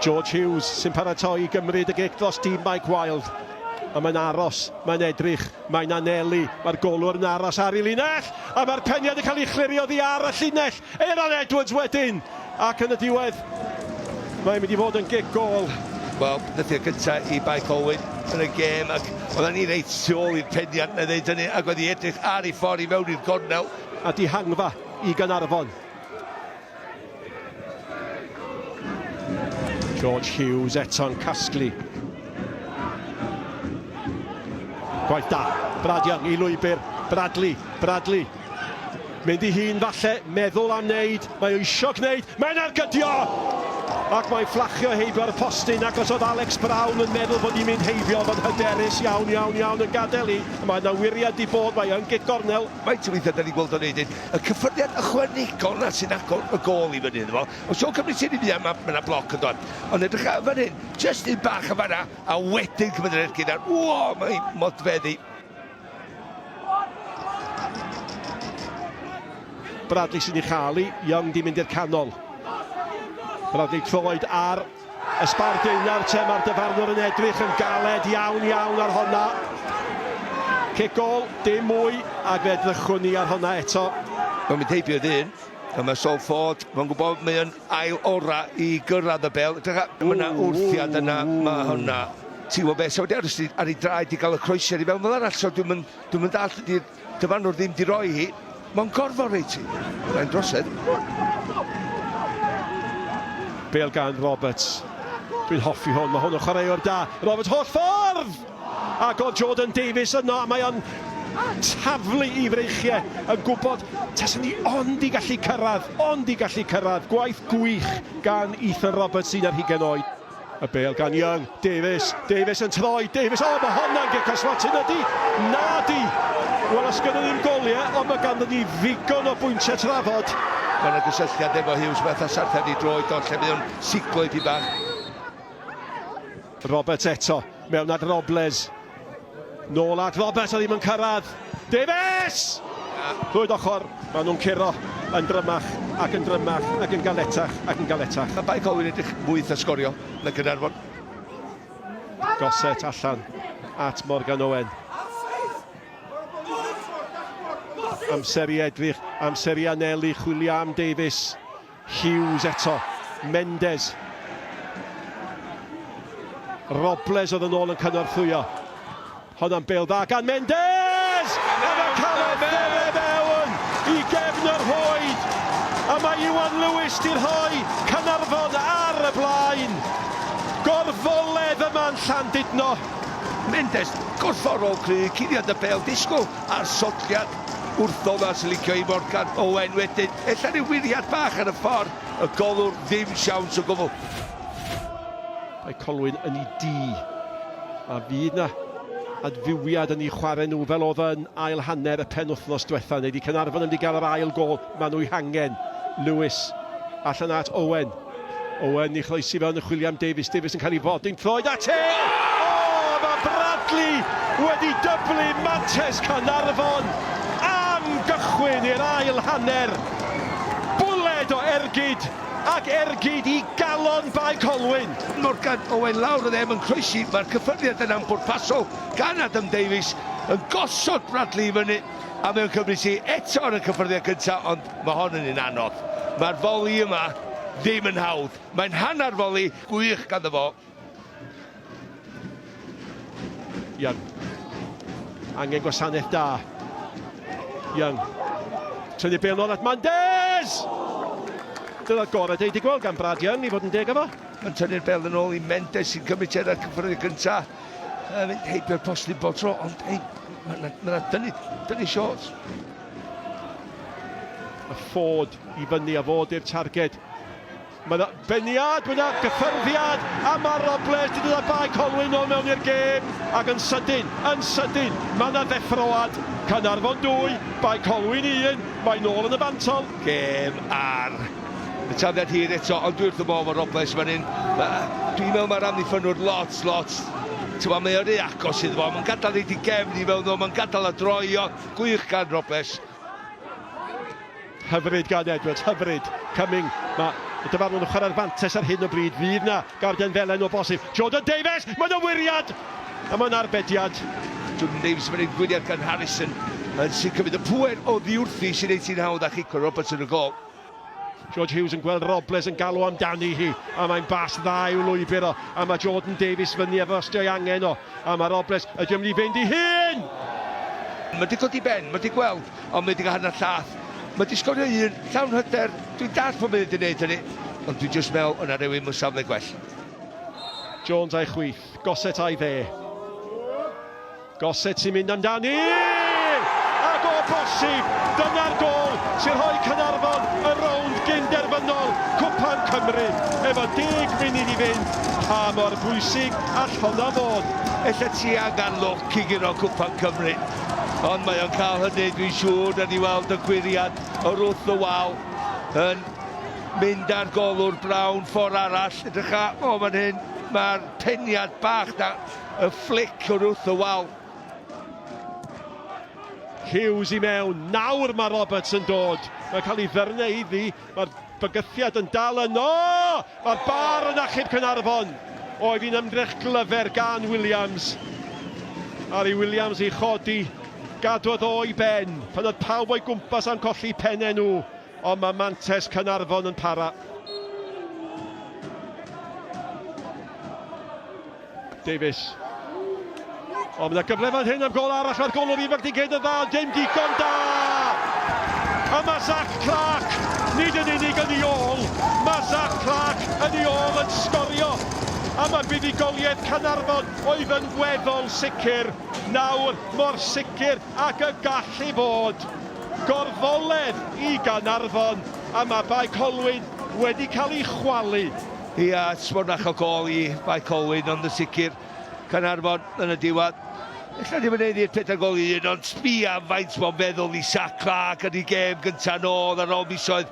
George Hughes sy'n paratoi i gymryd y gic dros dîm Mike Wild. A mae'n aros, mae'n edrych, mae'n anelu, mae'r golwr yn aros ar ei linell, a mae'r peniad yn cael ei chlirio ddi ar y llinell. Aaron Edwards wedyn, ac yn y diwedd, mae'n mynd i fod yn gic gol. Wel, dydy'r gyntaf i Bae Colwyn yn y gêm, ac oedden ni'n reit sôl i'r peniad na ddeud hynny, ac oedd hi edrych ar ei ffordd i fewn i'r gornel. A di hangfa i Gaernarfon. George Hughes eto'n casglu. Gwaith da, Brad Young i lwybr, Bradley. Mynd i hun falle, meddwl am wneud, mae o isio gwneud, mae'n argydio! Ac mae'n fflachio heibio ar y postyn, ac os oedd Alex Brown yn meddwl bod ni'n mynd heibio fo'n hyderus iawn yn gadael i. Mae'n wiriad i bod, mae yn gic gornel. Mae'n tywydd da ni'n gweld o'n neud y cyffyrddiad ychwanegol na sy'n agor y gol i fyny iddo fo. Os yw'n cymryd sy'n i fi am, mae yna bloc yn dod. Ond edrych ar fan hyn, just un bach yn fanna, a wedyn cymryd yr ergyd ar, mae'n modfeddu. Bradley sy'n ei chael i, Young di mynd i'r canol. Bradley troed ar ysbardyn ar te, mae'r dyfarnwr yn edrych yn galed iawn ar honna. Cic gol, dim mwy, ac fe ddychwn ni ar honna eto. Mae'n mynd heibio ddyn, a mae Salford, mae'n gwybod mae'n ail ora i gyrraedd y bel. Mae yna wrthiad yna, mae hwnna. Ti'n gwybod beth, so wedi aros ar ei draed i gael y croesiau i fewn fel arall, so dwi'n mynd dall ydy'r dyfarnwr ddim di roi hi. Mae'n gorfod reit i, mae'n drosedd. Bêl gan Roberts. Dwi'n hoffi hwn, mae hwn yn chwaraewr da. Roberts holl ffordd! Ac o Jordan Davies yno, mae o'n taflu i freichiau, yn gwybod taswn ni ond i gallu cyrraedd. Gwaith gwych gan Ethan Roberts sy'n ar 20 oed. Y bêl gan Young, Davies yn troi, Davies, mae hwnna'n gic oswatin ydi, nadi! Wel, os gyda ni'n goliau, ond mae ganddo ni ddigon o bwyntiau trafod. Mae yna gysylltiad efo Hughes, mae eitha sarthen i droed o, lle mae o'n siglo i fi bach. Roberts eto, mewn at Robles. Nôl at Roberts, a ddim yn cyrraedd. Davies! Ddwyd ochr, maen nhw'n curo yn drymach, ac yn galetach. Mae Bae Colwyn edrych Wyth a sgorio yn y Gaernarfon. Goset allan at Morgan Owen. Amser i edrych, amser i anelu, chwilio am Davies. Hughes eto, Mendes. Robles oedd yn ôl yn cynorthwyo. Honna'n bêl dda gan Mendes! A mae'n cael ei fewn i gefn yr hoed. A mae Iwan Lewis di'r rhoi Caernarfon ar y blaen. Gorfoledd yma'n Llandudno. Mendes, gorfforol cry, cuddiad y bêl, disgwyl ar sotliad. Wrtho na sy'n licio i Morgan Owen wedyn. Ella ryw wiriad bach ar y ffordd, y golwr ddim siawns o gwbl. Bae Colwyn yn ei di. A fydd na adfywiad yn ei chwarae nhw fel oedd yn ail hanner y penwthnos diwetha. Neu di Caernarfon yn mynd i gael yr ail gol. Maen nhw i hangen. Lewis allan at Owen. Owen i chloesi fewn y chwilio am Davies. Davies yn cael ei fod. Dim troed at mae Bradley wedi dyblu mantes Caernarfon. Gychwyn i'r ail hanner. Bwled o ergyd, ac ergyd i galon Bae Colwyn. Morgan Owen lawr o ddim yn croesi, mae'r cyffyrddiad yna'n bwrpasol gan Adam Davies yn gosod Bradley i fyny, a mewn cymryd si eto yn y cyffyrddiad gyntaf, ond mae hon yn un anodd. Mae'r foli yma ddim yn hawdd. Mae'n hanner foli gwych ganddo fo. Young. Angen gwasanaeth da. Young. Tynnu bêl nôl at Mendes! Dyna'r gorau di gweld gan Brad Young i fod yn deg efo. Mae'n tynnu'r bêl yn ôl i Mendes sy'n cymryd ar y cyffyrddiad gyntaf. Mynd heibio'r postyn bob tro, ond mae'n dynnu shorts. Y ffod i fyny a fod i'r targed. Mae'n beniad, mae'n gyffyrddiad, a mae Robles wedi dod â Bae Colwyn nôl mewn i'r gêm, ac yn sydyn, mae yna ddeffroad. Caernarfon 2, Bae Colwyn 1, mae nôl yn y bantol. Gêm ar y tafniad hir eto, ond dwi wrth y modd o Robles fan hyn. Dwi'n meddwl mae'r amddiffynwr lot. Mae o'r agos iddo fo, mae'n gadael ei di gefn i fewn o, mae'n gadael y droio, gwych gan Robles. Hyfryd gan Edwards, hyfryd. Coming, mae Dyma nhw'n chwarae'r fantes ar hyn o bryd. Fydd na garden felen o bosib. Jordan Davies, mae'n wiriad! A mae'n arbediad. Jordan Davies yn mynd gwiriad gan Harrison. Yn sy'n cymryd y pwer o ddiwrthi sy'n neud sy'n hawdd â Chico Roberts yn y gol. George Hughes yn gweld Robles yn galw amdani hi, a mae'n bas dda i'w lwybr o, a mae Jordan Davies fyny efo os dio'i angen o, a mae Robles ydy'n mynd i fynd i hyn! Mae di codi ben, mae di gweld, ond mae di gael hanner llath. Mae di sgorio un, llawn hyder, dwi'n dall fod mynd i wneud hynny, ond dwi'n just meddwl yna rhywun mewn safle gwell. Jones a'i chwith, Goset a'i dde. Goset sy'n mynd amdani! Ac o bosib, dyna'r gol sy'n rhoi Caernarfon y rownd gynderfynol Cwpan Cymru efo 10 munud i fynd, a mor bwysig all hwnna fod. Ella ti angen loc i gyro Cwpan Cymru, ond mae o'n cael hynny, dwi'n siŵr, da ni weld y gwiriad o'r wrth y wal yn mynd ar golwr brawn ffordd arall. Edrycha, o fan hyn, mae'r peniad bach na, y flic o'r wrth y wal. Hughes i mewn, nawr mae Roberts yn dod. Mae'n cael ei ddyrnau iddi, mae'r bygythiad yn dal yn o! Mae'r bar yn achub Caernarfon. Oedd hi'n ymdrech glyfer gan Williams. Ari Williams i chodi, gadwodd o'i ben. Pan oedd pawb o'i gwmpas am colli pennau nhw. Ond mae mantes Caernarfon yn para. Davies. O, mae yna gyfle fan hyn am gol arall ar golwr ifanc digyd y dda, dim digon da! A mae Zach Clark, nid yn unig yn ei ôl, mae Zach Clark yn ei ôl yn sgorio. A mae buddugoliaeth Caernarfon oedd yn weddol sicr, nawr mor sicr ac y gallu bod. Gorfoledd i Gaernarfon, a mae Bae Colwyn wedi cael ei chwalu. Ia, sfornach o gol i Bae Colwyn, ond y sicr Caernarfon yn y diwedd. Ella ddim yn neud i'r 4 gol i un, ond sbia faint mo'n feddwl i Zach Clark yn ei gêm gyntaf nôl ar ôl misoedd.